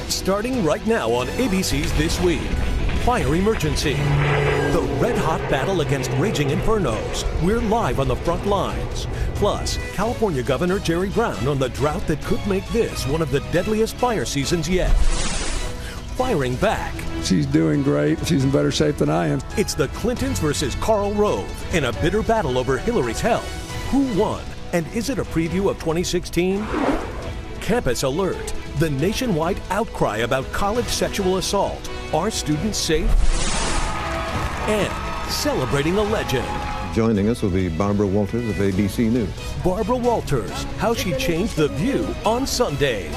Starting right now on ABC's This Week. Fire emergency. The red-hot battle against raging infernos. We're live on the front lines. Plus, California Governor Jerry Brown on the drought that could make this one of the deadliest fire seasons yet. Firing back. She's doing great. She's in better shape than I am. It's the Clintons versus Karl Rove in a bitter battle over Hillary's health. Who won? And is it a preview of 2016? Campus alert. The nationwide outcry about college sexual assault. Are students safe? And celebrating a legend. Joining us will be Barbara Walters of ABC News. Barbara Walters, how she changed the view on Sundays.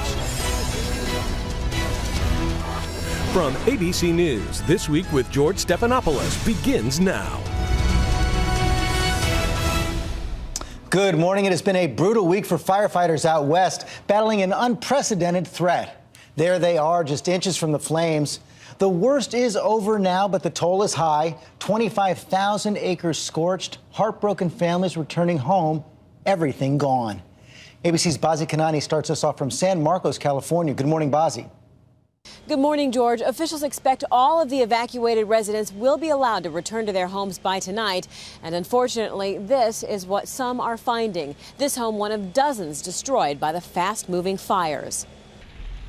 From ABC News, This Week with George Stephanopoulos begins now. Good morning. It has been a brutal week for firefighters out west, battling an unprecedented threat. There they are, just inches from the flames. The worst is over now, but the toll is high. 25,000 acres scorched, heartbroken families returning home, everything gone. ABC's Bazi Kanani starts us off from San Marcos, California. Good morning, Bazi. Good morning, George. Officials expect all of the evacuated residents will be allowed to return to their homes by tonight. And unfortunately, this is what some are finding. This home, one of dozens destroyed by the fast-moving fires.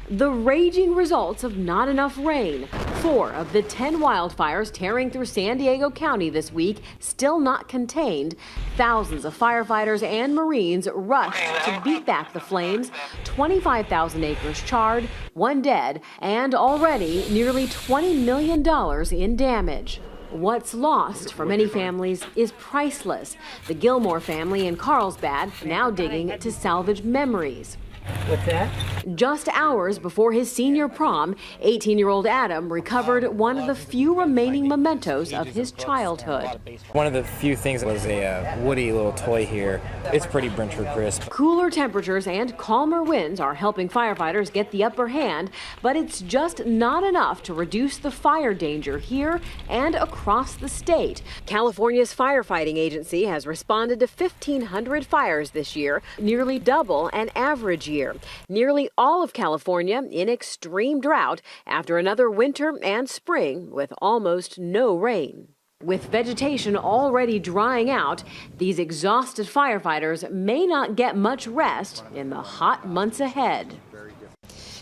The raging results of not enough rain. 4 of the 10 wildfires tearing through San Diego County this week still not contained. Thousands of firefighters and Marines rushed to beat back the flames. 25,000 acres charred, 1 dead, and already nearly $20 million in damage. What's lost for many families is priceless. The Gilmore family in Carlsbad now digging to salvage memories. What's that? Just hours before his senior prom, 18-year-old Adam recovered one of the few remaining mementos of his childhood. One of the few things was a woody little toy here. It's pretty burnt to a crisp. Cooler temperatures and calmer winds are helping firefighters get the upper hand, but it's just not enough to reduce the fire danger here and across the state. California's firefighting agency has responded to 1,500 fires this year, nearly double an average year. Nearly all of California in extreme drought after another winter and spring with almost no rain. With vegetation already drying out, these exhausted firefighters may not get much rest in the hot months ahead.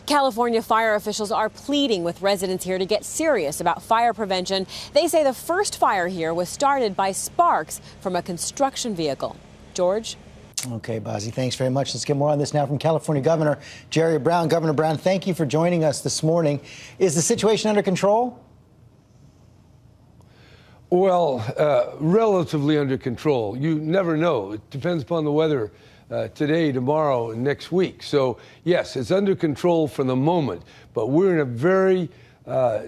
California fire officials are pleading with residents here to get serious about fire prevention. They say the first fire here was started by sparks from a construction vehicle. George? Okay, Bazi, thanks very much. Let's get more on this now from California Governor Jerry Brown. Governor Brown, thank you for joining us this morning. Is the situation under control? Well, relatively under control. You never know. It depends upon the weather today, tomorrow, and next week. So, yes, it's under control for the moment, but we're in a very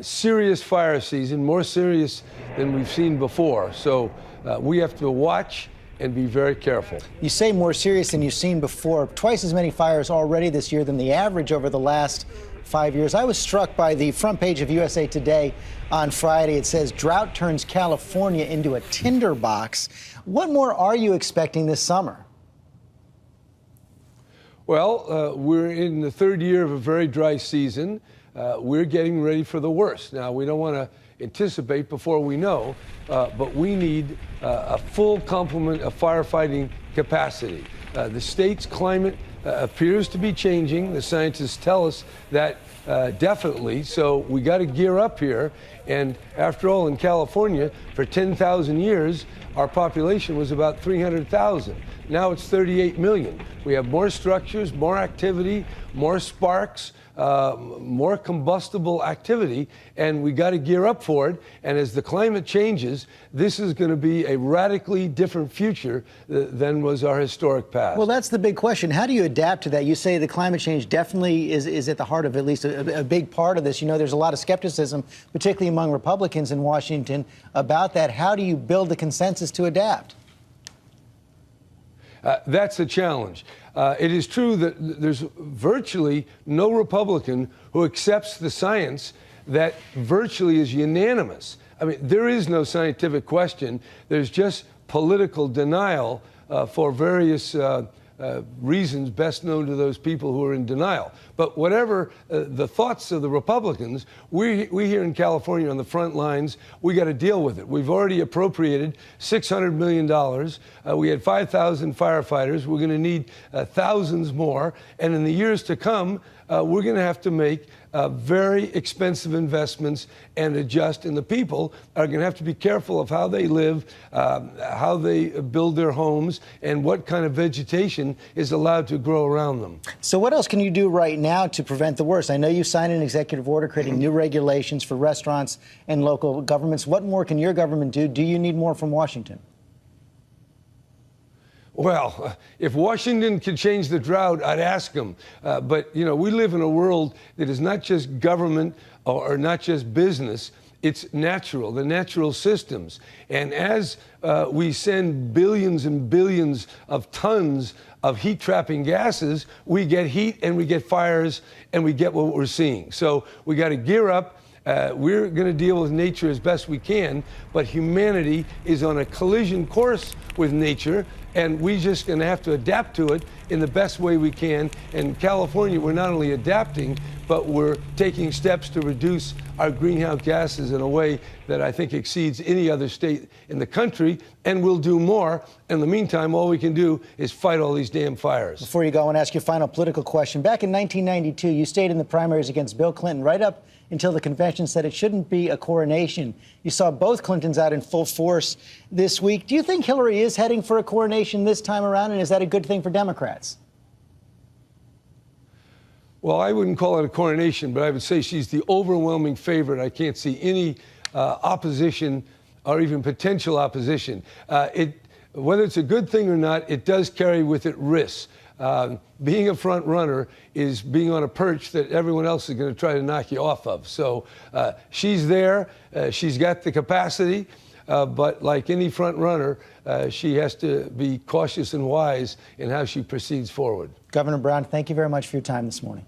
serious fire season, more serious than we've seen before. So we have to watch and be very careful. You say more serious than you've seen before. Twice as many fires already this year than the average over the last 5 years. I was struck by the front page of USA Today on Friday. It says, drought turns California into a tinderbox. What more are you expecting this summer? Well, we're in the 3rd year of a very dry season. We're getting ready for the worst. Now, we don't want to anticipate before we know, but we need a full complement of firefighting capacity. The state's climate appears to be changing. The scientists tell us that definitely, so we got to gear up here. And after all, in California, for 10,000 years, our population was about 300,000. Now it's 38 million. We have more structures, more activity, more sparks, more combustible activity, and we got to gear up for it. And as the climate changes, this is going to be a radically different future than was our historic past. Well, that's the big question. How do you adapt to that? You say the climate change definitely is at the heart of at least a big part of this. You know, there's a lot of skepticism, particularly among Republicans in Washington, about that. How do you build the consensus to adapt? That's a challenge. It is true that there's virtually no Republican who accepts the science that virtually is unanimous. I mean, there is no scientific question. There's just political denial for various reasons best known to those people who are in denial. But whatever the thoughts of the Republicans, we here in California on the front lines, we got to deal with it. We've already appropriated $600 million. We had 5,000 firefighters. We're going to need thousands more. And in the years to come, we're going to have to make very expensive investments and adjust. And the people are going to have to be careful of how they live, how they build their homes, and what kind of vegetation is allowed to grow around them. So what else can you do right now to prevent the worst? I know you signed an executive order creating new regulations for restaurants and local governments. What more can your government do? Do you need more from Washington? Well, if Washington could change the drought, I'd ask them. But, you know, we live in a world that is not just government or not just business. It's natural, the natural systems. And as we send billions and billions of tons of heat-trapping gases, we get heat and we get fires and we get what we're seeing. So we got to gear up. We're going to deal with nature as best we can, but humanity is on a collision course with nature, and we're just going to have to adapt to it in the best way we can. In California, we're not only adapting, but we're taking steps to reduce our greenhouse gases in a way that I think exceeds any other state in the country, and we'll do more. In the meantime, all we can do is fight all these damn fires. Before you go, I want to ask you a final political question. Back in 1992, you stayed in the primaries against Bill Clinton right up until the convention said it shouldn't be a coronation. You saw both Clintons out in full force this week. Do you think Hillary is heading for a coronation this time around, and is that a good thing for Democrats? Well, I wouldn't call it a coronation, but I would say she's the overwhelming favorite. I can't see any opposition or even potential opposition. Whether it's a good thing or not, it does carry with it risks. Being a front runner is being on a perch that everyone else is going to try to knock you off of. So she's there. She's got the capacity. But like any front runner, she has to be cautious and wise in how she proceeds forward. Governor Brown, thank you very much for your time this morning.